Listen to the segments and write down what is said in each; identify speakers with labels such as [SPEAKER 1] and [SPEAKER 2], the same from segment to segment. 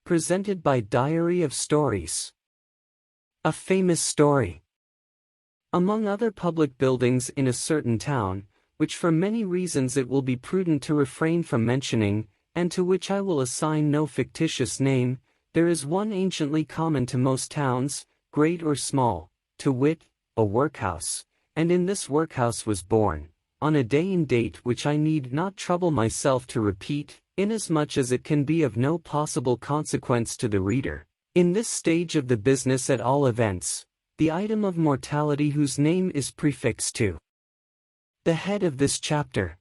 [SPEAKER 1] presented by Diary of Stories. A famous story. Among other public buildings in a certain town, which for many reasons it will be prudent to refrain from mentioning, and to which I will assign no fictitious name, there is one anciently common to most towns, great or small, to wit, a workhouse, and in this workhouse was born, on a day and date which I need not trouble myself to repeat, inasmuch as it can be of no possible consequence to the reader, in this stage of the business at all events, the item of mortality whose name is prefixed to the head of this chapter.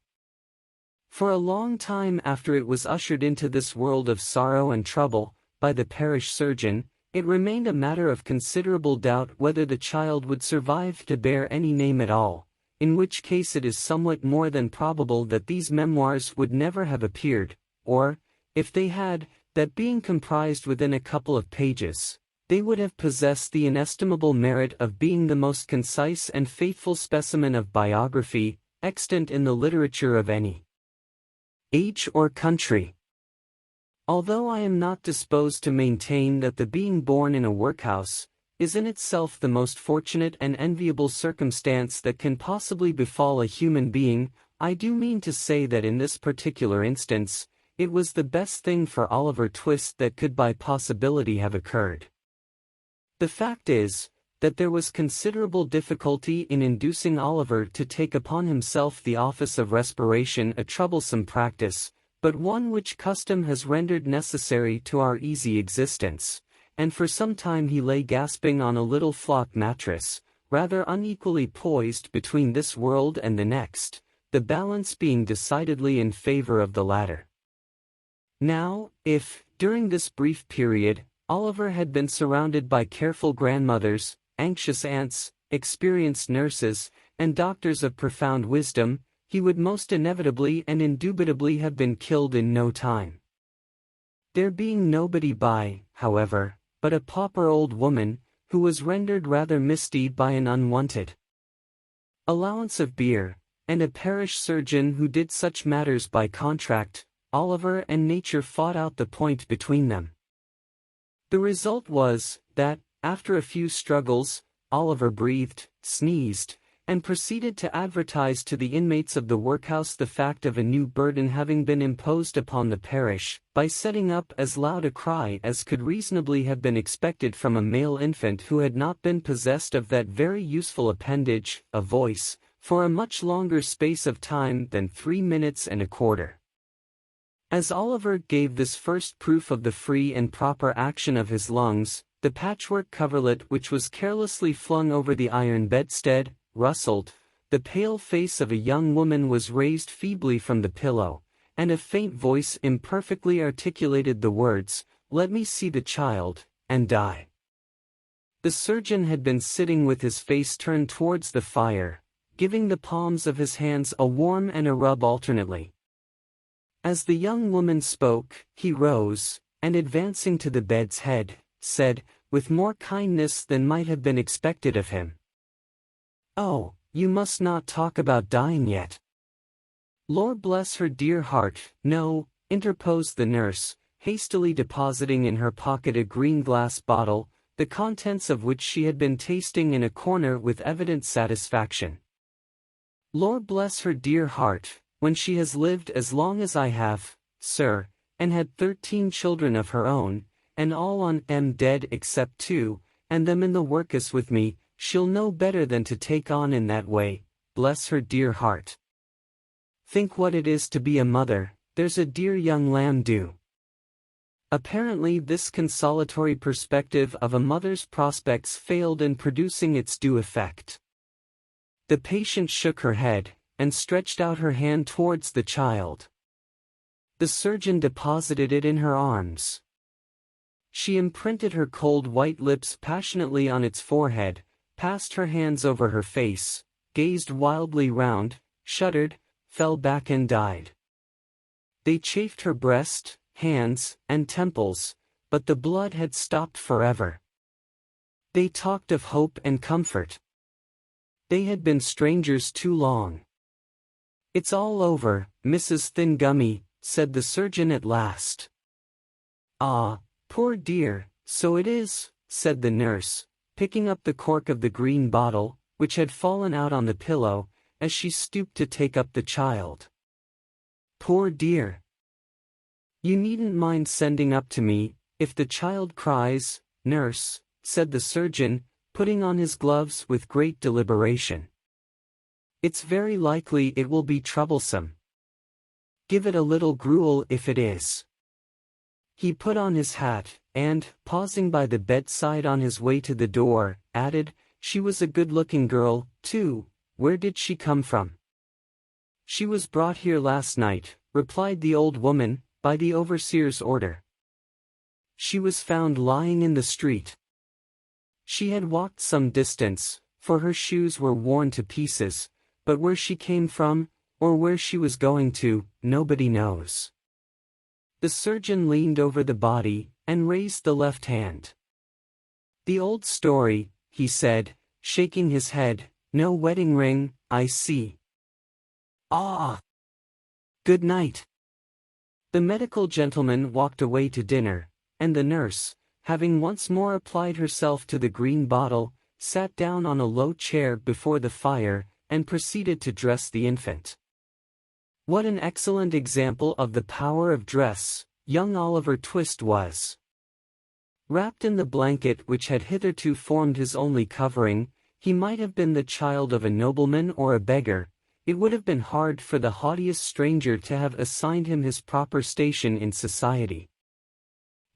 [SPEAKER 1] For a long time after it was ushered into this world of sorrow and trouble, by the parish surgeon, it remained a matter of considerable doubt whether the child would survive to bear any name at all, in which case it is somewhat more than probable that these memoirs would never have appeared, or, if they had, that being comprised within a couple of pages, they would have possessed the inestimable merit of being the most concise and faithful specimen of biography, extant in the literature of any age or country. Although I am not disposed to maintain that the being born in a workhouse is in itself the most fortunate and enviable circumstance that can possibly befall a human being, I do mean to say that in this particular instance, it was the best thing for Oliver Twist that could by possibility have occurred. The fact is, that there was considerable difficulty in inducing Oliver to take upon himself the office of respiration, a troublesome practice, but one which custom has rendered necessary to our easy existence, and for some time he lay gasping on a little flock mattress, rather unequally poised between this world and the next, the balance being decidedly in favor of the latter. Now, if, during this brief period, Oliver had been surrounded by careful grandmothers, anxious aunts, experienced nurses, and doctors of profound wisdom, he would most inevitably and indubitably have been killed in no time. There being nobody by, however, but a pauper old woman, who was rendered rather misty by an unwanted allowance of beer, and a parish surgeon who did such matters by contract, Oliver and nature fought out the point between them. The result was, that, after a few struggles, Oliver breathed, sneezed, and proceeded to advertise to the inmates of the workhouse the fact of a new burden having been imposed upon the parish, by setting up as loud a cry as could reasonably have been expected from a male infant who had not been possessed of that very useful appendage, a voice, for a much longer space of time than 3 minutes and a quarter. As Oliver gave this first proof of the free and proper action of his lungs, the patchwork coverlet which was carelessly flung over the iron bedstead, rustled, the pale face of a young woman was raised feebly from the pillow, and a faint voice imperfectly articulated the words, "Let me see the child, and die." The surgeon had been sitting with his face turned towards the fire, giving the palms of his hands a warm and a rub alternately. As the young woman spoke, he rose, and advancing to the bed's head, said, with more kindness than might have been expected of him, "Oh, you must not talk about dying yet." "Lord bless her dear heart, no," interposed the nurse, hastily depositing in her pocket a green glass bottle, the contents of which she had been tasting in a corner with evident satisfaction. "Lord bless her dear heart, when she has lived as long as I have, sir, and had 13 children of her own, and all on 'em dead except 2, and them in the workus with me, she'll know better than to take on in that way, bless her dear heart. Think what it is to be a mother, there's a dear young lamb do." Apparently this consolatory perspective of a mother's prospects failed in producing its due effect. The patient shook her head, and stretched out her hand towards the child. The surgeon deposited it in her arms. She imprinted her cold white lips passionately on its forehead, passed her hands over her face, gazed wildly round, shuddered, fell back and died. They chafed her breast, hands, and temples, but the blood had stopped forever. They talked of hope and comfort. They had been strangers too long. "It's all over, Mrs. Thingummy," said the surgeon at last. "Ah, Poor dear, so it is, said the nurse, picking up the cork of the green bottle, which had fallen out on the pillow, as she stooped to take up the child. Poor dear. You needn't mind sending up to me, if the child cries, nurse, said the surgeon, putting on his gloves with great deliberation. It's very likely it will be troublesome. Give it a little gruel if it is. He put on his hat, and, pausing by the bedside on his way to the door, added, she was a good-looking girl, too. Where did she come from? She was brought here last night, replied the old woman, by the overseer's order. She was found lying in the street. She had walked some distance, for her shoes were worn to pieces, but where she came from, or where she was going to, nobody knows. The surgeon leaned over the body, and raised the left hand. The old story, he said, shaking his head, no wedding ring, I see. Ah! Good night. The medical gentleman walked away to dinner, and the nurse, having once more applied herself to the green bottle, sat down on a low chair before the fire, and proceeded to dress the infant. What an excellent example of the power of dress, young Oliver Twist was. Wrapped in the blanket which had hitherto formed his only covering, he might have been the child of a nobleman or a beggar. It would have been hard for the haughtiest stranger to have assigned him his proper station in society.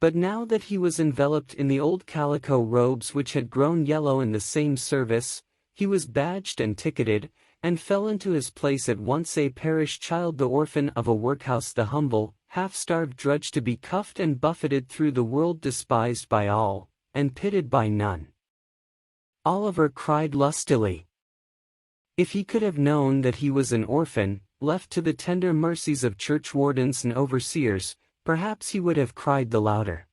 [SPEAKER 1] But now that he was enveloped in the old calico robes which had grown yellow in the same service, he was badged and ticketed, and fell into his place at once a parish child, the orphan of a workhouse, the humble, half-starved drudge to be cuffed and buffeted through the world, despised by all, and pitied by none. Oliver cried lustily. If he could have known that he was an orphan, left to the tender mercies of churchwardens and overseers, perhaps he would have cried the louder.